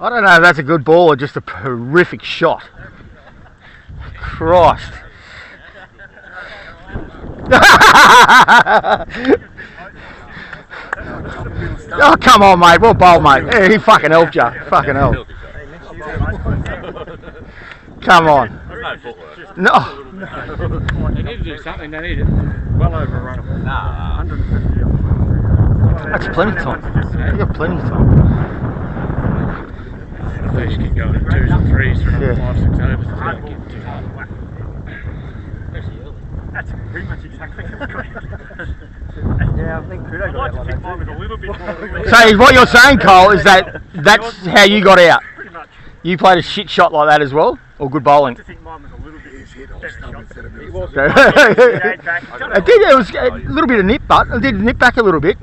I don't know if that's a good ball or just a horrific shot. Christ. Oh, come on, mate. Well bowled, mate. Yeah, he fucking helped you. Fucking hell. Come on. No. They need to do something. They need it well over a run. Nah. 150. That's plenty of time. You got plenty of time. These keep going in 2s and 3s for another 5, 6 overs. It's going to get too hard. That's pretty much exactly correct. Yeah, I think Kudo got that one a little bit more. So what you're saying, Cole, is that's how you got out? Pretty much. You played a shit shot like that as well? Or good bowling? I think mine was a little bit better shot. It did, it was a little bit of nip, but it did nip back a little bit.